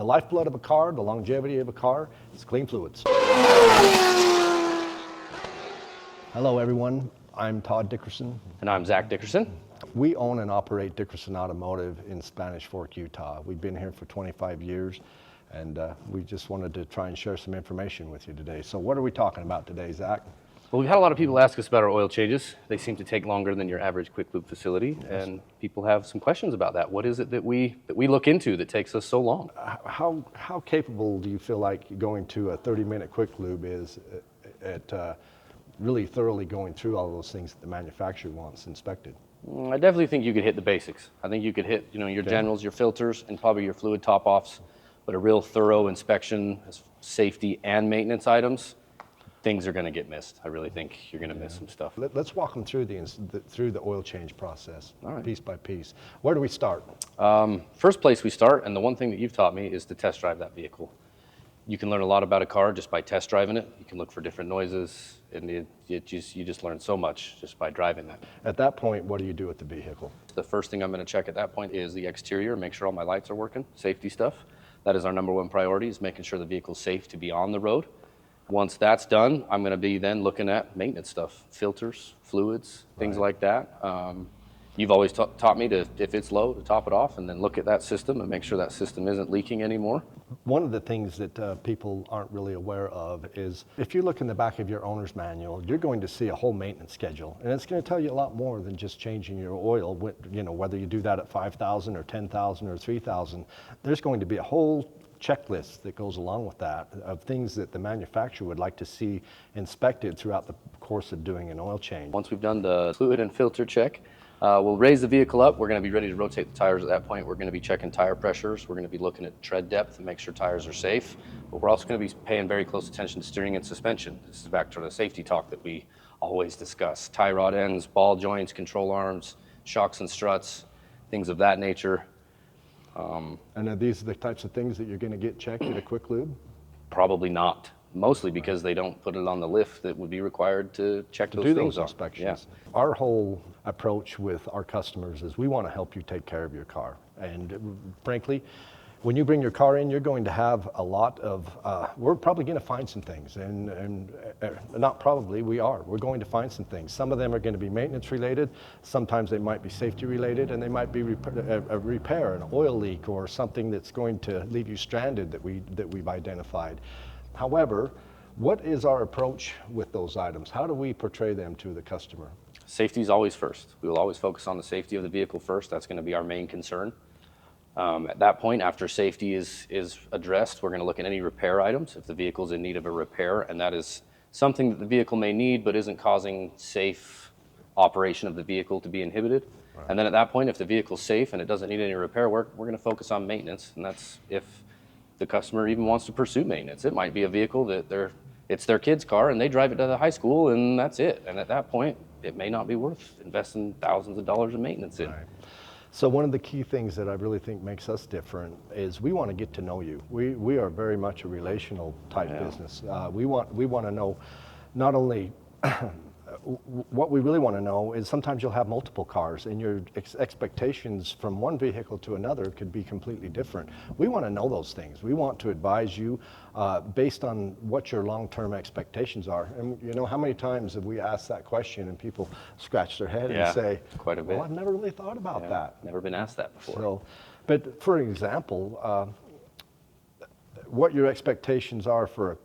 The lifeblood of a car, the longevity of a car, is clean fluids. Hello everyone, I'm Todd Dickerson. And I'm Zach Dickerson. We own and operate Dickerson Automotive in Spanish Fork, Utah. We've been here for 25 years, and we just wanted to try and share some information with you today. So what are we talking about today, Zach? Well, we've had a lot of people ask us about our oil changes. They seem to take longer than your average quick lube facility, yes. And people have some questions about that. What is it that we look into that takes us so long? How capable do you feel like going to a 30-minute quick lube is at really thoroughly going through all those things that the manufacturer wants inspected? I definitely think you could hit the basics. I think you could hit, your generals, your filters, and probably your fluid top-offs, but a real thorough inspection, safety and maintenance items, things are going to get missed. I really think you're going to miss some stuff. Let's walk them through the oil change process, all right. Piece by piece. Where do we start? First place we start, and the one thing that you've taught me, is to test drive that vehicle. You can learn a lot about a car just by test driving it. You can look for different noises, and you just learn so much just by driving that. At that point, what do you do with the vehicle? The first thing I'm going to check at that point is the exterior, make sure all my lights are working, safety stuff. That is our number one priority, is making sure the vehicle's safe to be on the road. Once that's done, I'm going to be then looking at maintenance stuff, filters, fluids, things like that. You've always taught me to, if it's low, to top it off and then look at that system and make sure that system isn't leaking anymore. One of the things that people aren't really aware of is if you look in the back of your owner's manual, you're going to see a whole maintenance schedule. And it's going to tell you a lot more than just changing your oil, whether you do that at 5,000 or 10,000 or 3,000. There's going to be a whole checklist that goes along with that of things that the manufacturer would like to see inspected throughout the course of doing an oil change. Once we've done the fluid and filter check, we'll raise the vehicle up. We're going to be ready to rotate the tires at that point. We're going to be checking tire pressures. We're going to be looking at tread depth and make sure tires are safe. But we're also going to be paying very close attention to steering and suspension. This is back to the safety talk that we always discuss. Tie rod ends, ball joints, control arms, shocks and struts, things of that nature. And are these the types of things that you're going to get checked at a quick lube? Probably not. Mostly because they don't put it on the lift that would be required to check those things on. Inspections. Yeah. Our whole approach with our customers is we want to help you take care of your car. And frankly, when you bring your car in, you're going to have a lot of, we're probably going to find some things, and not probably, we are. We're going to find some things. Some of them are going to be maintenance related, sometimes they might be safety related, and they might be a repair, an oil leak, or something that's going to leave you stranded that we've identified. However, what is our approach with those items? How do we portray them to the customer? Safety is always first. We will always focus on the safety of the vehicle first. That's going to be our main concern. At that point, after safety is addressed, we're going to look at any repair items. If the vehicle is in need of a repair, and that is something that the vehicle may need but isn't causing safe operation of the vehicle to be inhibited. Right. And then at that point, if the vehicle's safe and it doesn't need any repair work, we're going to focus on maintenance. And that's if the customer even wants to pursue maintenance. It might be a vehicle that it's their kid's car and they drive it to the high school and that's it. And at that point, it may not be worth investing thousands of dollars in maintenance in. Right. So one of the key things that I really think makes us different is we want to get to know you. We are very much a relational type business. We want to know not only what we really want to know is sometimes you'll have multiple cars and your expectations from one vehicle to another could be completely different. We want to know those things. We want to advise you based on what your long-term expectations are. And how many times have we asked that question and people scratch their head and say, quite a bit. Well, I've never really thought about that. Never been asked that before. So, but for example, what your expectations are for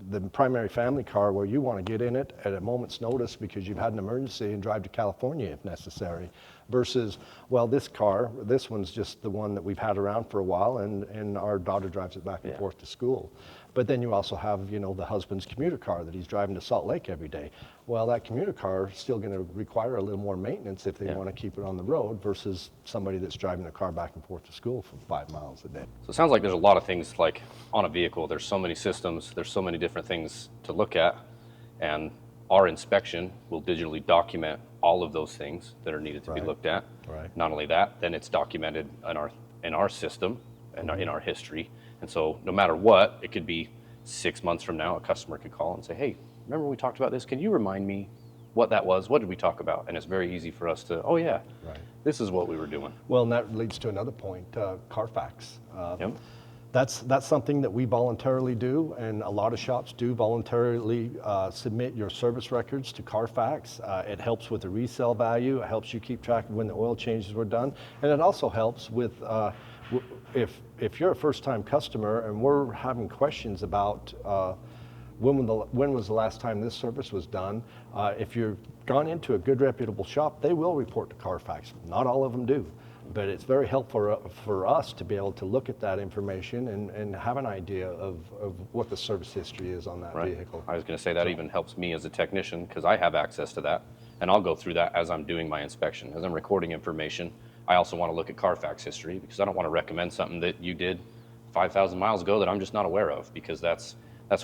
the primary family car where you want to get in it at a moment's notice because you've had an emergency and drive to California if necessary, versus, well, this one's just the one that we've had around for a while and our daughter drives it back and forth to school. But then you also have, the husband's commuter car that he's driving to Salt Lake every day. Well, that commuter car is still going to require a little more maintenance if they want to keep it on the road versus somebody that's driving the car back and forth to school for 5 miles a day. So it sounds like there's a lot of things like on a vehicle. There's so many systems, there's so many different things to look at, and our inspection will digitally document all of those things that are needed to be looked at. Right. Not only that, then it's documented in our system and in our history. And so no matter what, it could be 6 months from now, a customer could call and say, hey, remember we talked about this? Can you remind me what that was? What did we talk about? And it's very easy for us to, this is what we were doing. Well, and that leads to another point, Carfax. That's something that we voluntarily do, and a lot of shops do voluntarily submit your service records to Carfax. It helps with the resale value. It helps you keep track of when the oil changes were done, and it also helps with if you're a first-time customer and we're having questions about when was the last time this service was done. If you've gone into a good reputable shop, they will report to Carfax. Not all of them do, but it's very helpful for us to be able to look at that information and have an idea of what the service history is on that vehicle. I was going to say that even helps me as a technician because I have access to that, and I'll go through that as I'm doing my inspection. As I'm recording information, I also want to look at Carfax history because I don't want to recommend something that you did 5,000 miles ago that I'm just not aware of, because that's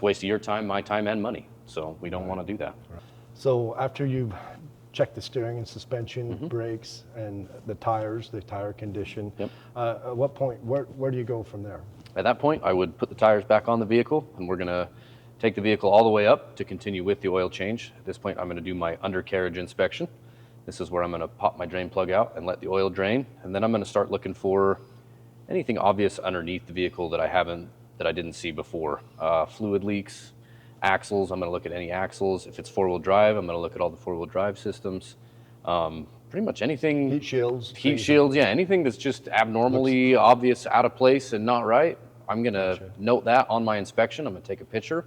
wasting your time, my time, and money. So we don't want to do that. So after you've checked the steering and suspension, brakes, and the tires, the tire condition, at what point, where do you go from there? At that point, I would put the tires back on the vehicle, and we're going to take the vehicle all the way up to continue with the oil change. At this point, I'm going to do my undercarriage inspection. This is where I'm going to pop my drain plug out and let the oil drain, and then I'm going to start looking for anything obvious underneath the vehicle that I didn't see before. Fluid leaks, axles, I'm going to look at any axles. If it's four-wheel drive, I'm going to look at all the four-wheel drive systems. Pretty much anything. Heat shields. Yeah, anything that's just abnormally obvious, out of place and not right. I'm going to note that on my inspection. I'm going to take a picture.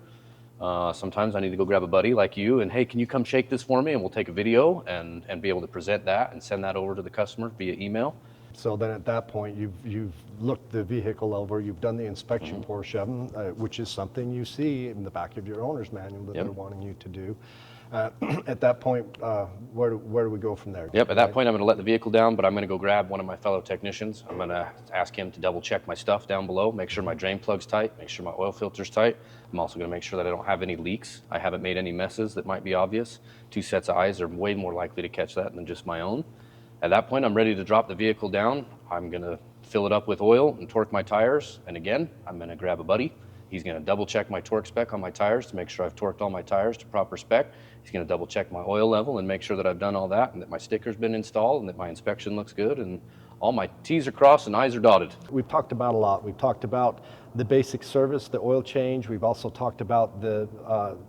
Sometimes I need to go grab a buddy like you and, hey, can you come shake this for me? And we'll take a video and be able to present that and send that over to the customer via email. So then at that point, you've looked the vehicle over, you've done the inspection portion, which is something you see in the back of your owner's manual that they're wanting you to do. At that point, where do we go from there? Yep, at that point I'm going to let the vehicle down, but I'm going to go grab one of my fellow technicians. I'm going to ask him to double check my stuff down below, make sure my drain plug's tight, make sure my oil filter's tight. I'm also going to make sure that I don't have any leaks. I haven't made any messes that might be obvious. Two sets of eyes are way more likely to catch that than just my own. At that point, I'm ready to drop the vehicle down. I'm going to fill it up with oil and torque my tires. And again, I'm going to grab a buddy. He's going to double check my torque spec on my tires to make sure I've torqued all my tires to proper spec. He's going to double check my oil level and make sure that I've done all that and that my sticker's been installed and that my inspection looks good and all my T's are crossed and I's are dotted. We've talked about a lot. We've talked about the basic service, the oil change. We've also talked about the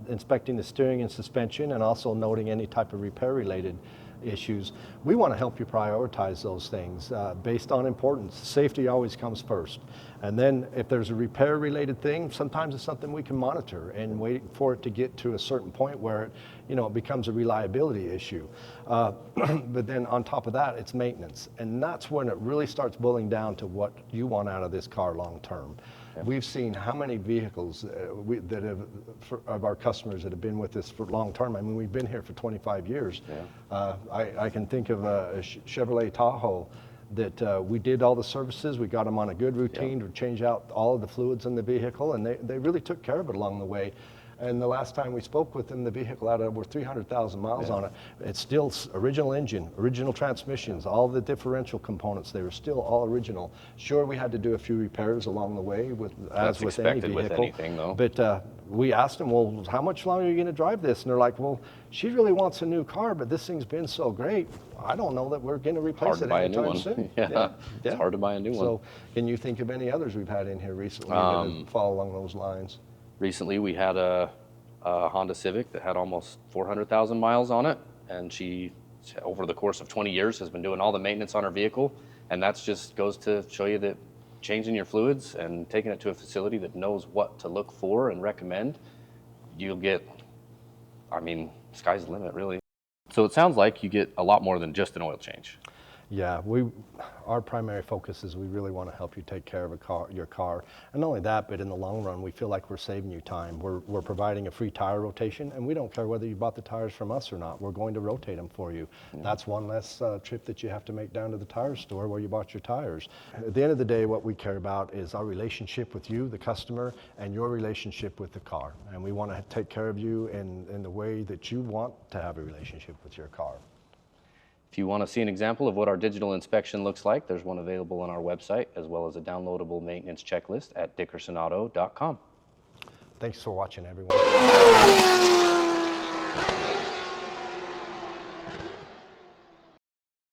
inspecting the steering and suspension and also noting any type of repair-related issues. We want to help you prioritize those things based on importance. Safety always comes first. And then if there's a repair related thing, sometimes it's something we can monitor and wait for it to get to a certain point where it becomes a reliability issue. But then on top of that, it's maintenance. And that's when it really starts boiling down to what you want out of this car long term. We've seen how many vehicles of our customers that have been with us for long term. I mean, we've been here for 25 years. I can think of a Chevrolet Tahoe that we did all the services. We got them on a good routine to change out all of the fluids in the vehicle, and they really took care of it along the way. And the last time we spoke with them, the vehicle had over 300,000 miles on it. It's still original engine, original transmissions, all the differential components, they were still all original. Sure, we had to do a few repairs along the way, as with any vehicle. With anything, though. But we asked them, well, how much longer are you going to drive this? And they're like, well, she really wants a new car, but this thing's been so great, I don't know that we're going to replace it anytime soon. It's hard to buy a new one. So can you think of any others we've had in here recently that fall along those lines? Recently, we had a Honda Civic that had almost 400,000 miles on it, and she, over the course of 20 years, has been doing all the maintenance on her vehicle, and that just goes to show you that changing your fluids and taking it to a facility that knows what to look for and recommend, you'll get, sky's the limit, really. So it sounds like you get a lot more than just an oil change. Yeah, our primary focus is we really want to help you take care of your car. And not only that, but in the long run, we feel like we're saving you time. We're providing a free tire rotation, and we don't care whether you bought the tires from us or not. We're going to rotate them for you. That's one less trip that you have to make down to the tire store where you bought your tires. At the end of the day, what we care about is our relationship with you, the customer, and your relationship with the car. And we want to take care of you in the way that you want to have a relationship with your car. If you want to see an example of what our digital inspection looks like, there's one available on our website, as well as a downloadable maintenance checklist at dickersonauto.com. Thanks for watching, everyone.